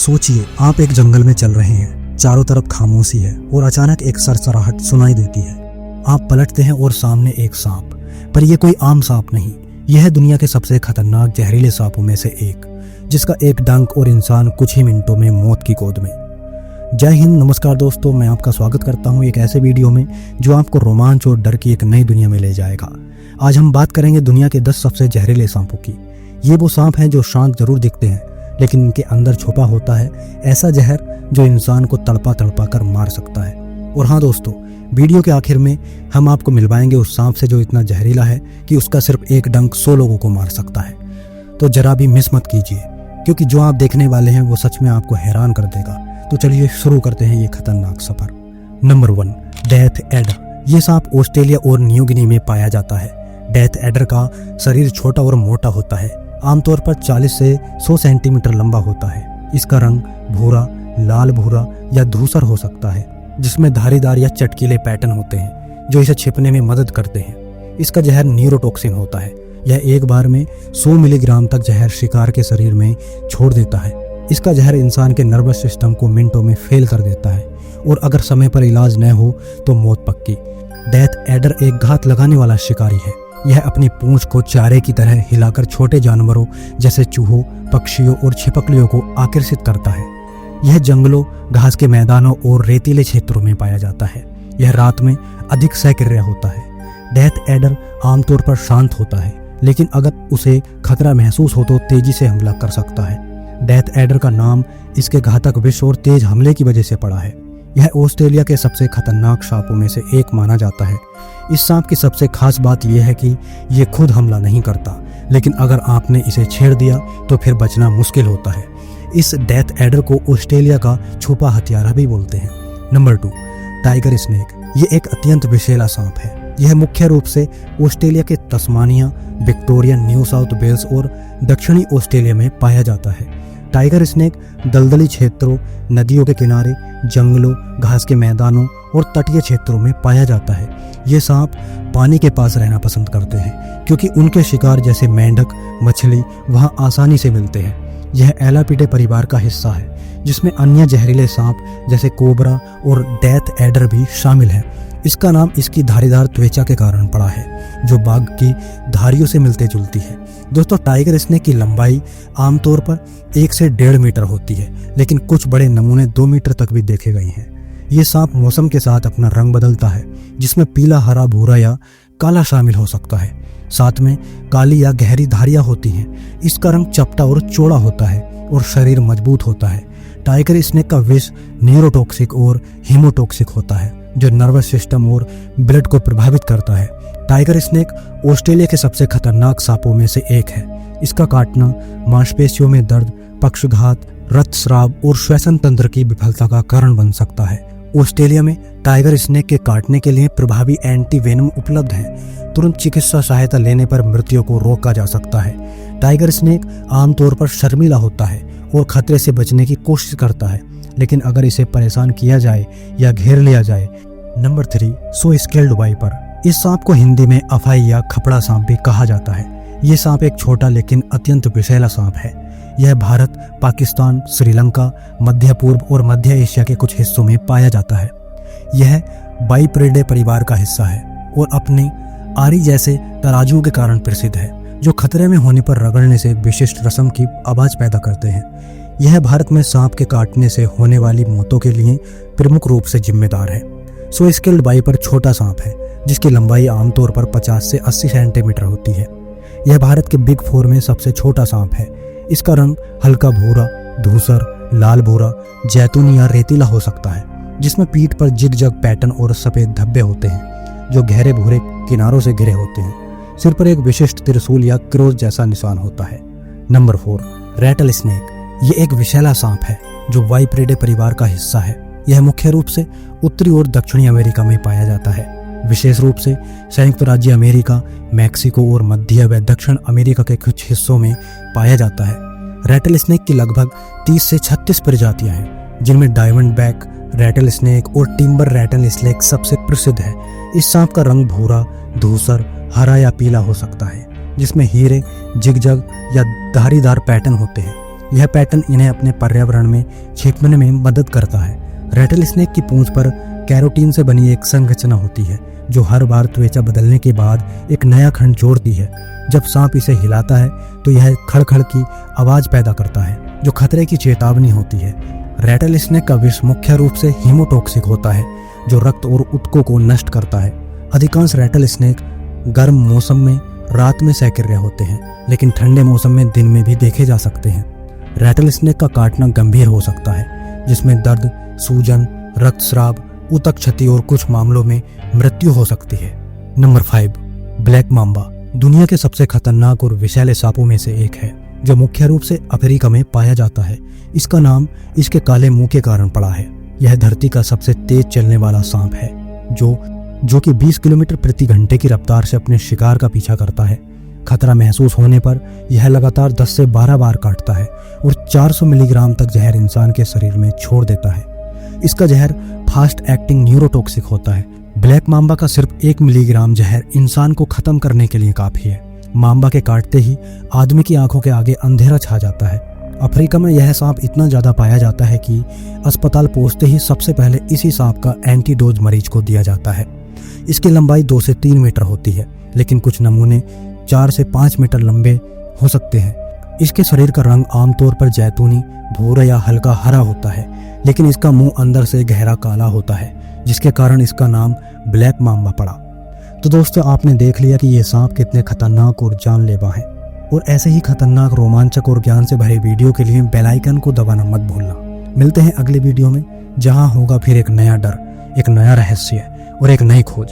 सोचिए, आप एक जंगल में चल रहे हैं, चारों तरफ खामोशी है और अचानक एक सरसराहट सुनाई देती है। आप पलटते हैं और सामने एक सांप, पर यह कोई आम सांप नहीं, यह है दुनिया के सबसे खतरनाक जहरीले सांपों में से एक, जिसका एक डंक और इंसान कुछ ही मिनटों में मौत की गोद में। जय हिंद, नमस्कार दोस्तों, मैं आपका स्वागत करता हूं एक ऐसे वीडियो में जो आपको रोमांच और डर की एक नई दुनिया में ले जाएगा। आज हम बात करेंगे दुनिया के 10 सबसे जहरीले सांपों की। ये वो सांप हैं जो शांत जरूर दिखते हैं, लेकिन इनके अंदर छुपा होता है ऐसा जहर जो इंसान को तड़पा तड़पा कर मार सकता है। और हाँ दोस्तों, वीडियो के आखिर में हम आपको मिलवाएंगे उस सांप से जो इतना जहरीला है कि उसका सिर्फ एक डंक 100 लोगों को मार सकता है। तो जरा भी मिस मत कीजिए, क्योंकि जो आप देखने वाले हैं वो सच में आपको हैरान कर देगा। तो चलिए शुरू करते हैं ये खतरनाक सफर। Number 1, death adder. ये सांप ऑस्ट्रेलिया और न्यू गिनी में पाया जाता है। डेथ एडर का शरीर छोटा और मोटा होता है, आमतौर पर 40 से 100 सेंटीमीटर लंबा होता है। इसका रंग भूरा, लाल भूरा या धूसर हो सकता है, जिसमें धारीदार या चटकीले पैटर्न होते हैं जो इसे छिपने में मदद करते हैं। इसका जहर न्यूरोटॉक्सिन होता है। यह एक बार में 100 मिलीग्राम तक जहर शिकार के शरीर में छोड़ देता है। इसका जहर इंसान के नर्वस सिस्टम को मिनटों में फेल कर देता है और अगर समय पर इलाज न हो तो मौत पक्की। डेथ एडर एक घात लगाने वाला शिकारी है। यह अपनी पूंछ को चारे की तरह हिलाकर छोटे जानवरों जैसे चूहों, पक्षियों और छिपकलियों को आकर्षित करता है। यह जंगलों, घास के मैदानों और रेतीले क्षेत्रों में पाया जाता है। यह रात में अधिक सक्रिय होता है। डेथ एडर आमतौर पर शांत होता है, लेकिन अगर उसे खतरा महसूस हो तो तेजी से हमला कर सकता है। डेथ एडर का नाम इसके घातक विष और तेज हमले की वजह से पड़ा है। यह ऑस्ट्रेलिया के सबसे खतरनाक सांपों में से एक माना जाता है। इस सांप की सबसे खास बात यह है कि यह खुद हमला नहीं करता, लेकिन अगर आपने इसे छेड़ दिया तो फिर बचना मुश्किल होता है। इस डेथ एडर को ऑस्ट्रेलिया का छुपा हथियारा भी बोलते हैं। Number 2, tiger snake. ये एक अत्यंत विषैला सांप है। यह मुख्य रूप से ऑस्ट्रेलिया के Tasmania, Victoria, New South Wales और दक्षिणी ऑस्ट्रेलिया में पाया जाता है। टाइगर स्नेक दलदली क्षेत्रों, नदियों के किनारे, जंगलों, घास के मैदानों और तटीय क्षेत्रों में पाया जाता है। ये सांप पानी के पास रहना पसंद करते हैं, क्योंकि उनके शिकार जैसे मेंढक, मछली वहां आसानी से मिलते हैं। यह एलापिडे परिवार का हिस्सा है, जिसमें अन्य जहरीले सांप जैसे कोबरा और डेथ एडर भी शामिल हैं। इसका नाम इसकी धारीदार त्वचा के कारण पड़ा है, जो बाघ की धारियों से मिलते जुलती है। दोस्तों, टाइगर स्नेक की लंबाई आमतौर पर 1 से 1.5 मीटर होती है, लेकिन कुछ बड़े नमूने 2 मीटर तक भी देखे गए हैं। ये सांप मौसम के साथ अपना रंग बदलता है, जिसमें पीला, हरा, भूरा या काला शामिल हो सकता है। साथ में काली या गहरी धारियां होती हैं। इसका रंग चपटा और चौड़ा होता है और शरीर मजबूत होता है। टाइगर स्नेक का विष न्यूरोटॉक्सिक और हीमोटॉक्सिक होता है, जो नर्वस सिस्टम और ब्लड को प्रभावित करता है। टाइगर स्नेक ऑस्ट्रेलिया के सबसे खतरनाक सांपों में से एक है। इसका काटना मांसपेशियों में दर्द, पक्षघात, रक्तस्राव और श्वसन तंत्र की विफलता का कारण बन सकता है। ऑस्ट्रेलिया में टाइगर स्नेक के काटने के लिए प्रभावी एंटी वेनम उपलब्ध है। तुरंत चिकित्सा सहायता लेने पर मृत्यु को रोका जा सकता है। टाइगर स्नेक आमतौर पर शर्मीला होता है और खतरे से बचने की कोशिश करता है, लेकिन अगर इसे परेशान किया जाए या घेर लिया जाए। नंबर 3, सो स्केल्ड वाइपर। इस सांप को हिंदी में अफाई या खपड़ा सांप भी कहा जाता है। ये सांप एक छोटा लेकिन अत्यंत विषैला सांप है। यह भारत, पाकिस्तान, श्रीलंका, मध्य पूर्व और मध्य एशिया के कुछ हिस्सों में पाया जाता है। यह बाइप्रिडे परिवार का हिस्सा है और अपने आरी जैसे तराजू के कारण प्रसिद्ध है, जो खतरे में होने पर रगड़ने से विशिष्ट रस्म की आवाज पैदा करते हैं। यह भारत में सांप के काटने से होने वाली मौतों के लिए प्रमुख रूप से जिम्मेदार है। सो स्केल्ड वाइपर छोटा सांप है, जिसकी लंबाई आमतौर पर 50 से 80 सेंटीमीटर होती है। यह भारत के बिग 4 में सबसे छोटा सांप है। इसका रंग हल्का भूरा, धूसर, लाल भूरा, जैतूनी या रेतीला हो सकता है, जिसमें पीठ पर जिग-जग पैटर्न और सफेद धब्बे होते हैं, जो गहरे भूरे किनारों से घिरे होते हैं। सिर पर एक विशिष्ट त्रिशूल या क्रॉस जैसा निशान होता है। Number 4, rattle snake. ये एक विषैला सांप है जो वाइप्रिडे परिवार का हिस्सा है। यह मुख्य रूप से उत्तरी और दक्षिणी अमेरिका में पाया जाता है, विशेष रूप से संयुक्त राज्य अमेरिका, मैक्सिको और मध्य व दक्षिण अमेरिका के कुछ हिस्सों में पाया जाता है। रैटल स्नेक की लगभग 30 से 36 प्रजातियां हैं, जिनमें डायमंड बैक रैटल स्नेक और टिम्बर रैटल स्नेक सबसे प्रसिद्ध है। इस सांप का रंग भूरा, धूसर, हरा या पीला हो सकता है, जिसमें हीरे, जिगजग या धारीदार पैटर्न होते हैं। यह पैटर्न इन्हें अपने पर्यावरण में छिपने में मदद करता है। रैटल स्नेक की पूंछ पर कैरोटीन से बनी एक संरचना होती है जो हर बार त्वचा बदलने के बाद एक नया खंड जोड़ती है। जब सांप इसे हिलाता है तो यह खड़खड़ की आवाज पैदा करता है जो खतरे की चेतावनी होती है। रैटल स्नेक का विष मुख्य रूप से हीमोटॉक्सिक होता है जो रक्त और ऊतकों को नष्ट करता है। अधिकांश रैटल स्नेक गर्म मौसम में रात में सक्रिय होते हैं, लेकिन ठंडे मौसम में दिन में भी देखे जा सकते हैं। रैटल स्नेक का काटना गंभीर हो सकता है, जिसमें दर्द, सूजन, रक्तस्राव, ऊतक क्षति और कुछ मामलों में मृत्यु हो सकती है। नंबर 5, ब्लैक मांबा दुनिया के सबसे खतरनाक और विषैले सांपों में से एक है जो मुख्य रूप से अफ्रीका में पाया जाता है। इसका नाम इसके काले मुंह के कारण पड़ा है। यह धरती का सबसे तेज चलने वाला सांप है जो कि 20 किलोमीटर प्रति घंटे की रफ्तार से अपने शिकार का पीछा करता है। खतरा महसूस होने पर यह लगातार 10 से 12 बार काटता है और 400 मिलीग्राम तक जहर इंसान के शरीर में छोड़ देता है। इसका जहर फास्ट एक्टिंग न्यूरोटॉक्सिक होता है। ब्लैक मांबा का सिर्फ 1 मिलीग्राम जहर इंसान को खत्म करने के लिए काफी है। मांबा के काटते ही आदमी की आंखों के आगे अंधेरा छा जाता है। अफ्रीका में यह सांप इतना ज्यादा पाया जाता है कि अस्पताल पहुंचते ही सबसे पहले इसी सांप का एंटीडोज मरीज को दिया जाता है। इसकी लंबाई 2 से 3 मीटर होती है, लेकिन कुछ नमूने 4 से 5 मीटर लंबे हो सकते हैं। इसके शरीर का रंग आमतौर पर जैतूनी, भूरा या हल्का हरा होता है, लेकिन इसका मुंह अंदर से गहरा काला होता है, जिसके कारण इसका नाम ब्लैक मांबा पड़ा। तो दोस्तों, आपने देख लिया कि ये सांप कितने खतरनाक और जानलेवा हैं। और ऐसे ही खतरनाक, रोमांचक और ज्ञान से भरे वीडियो के लिए बेल आइकन को दबाना मत भूलना। मिलते हैं अगले वीडियो में, जहां होगा फिर एक नया डर, एक नया रहस्य और एक नई खोज।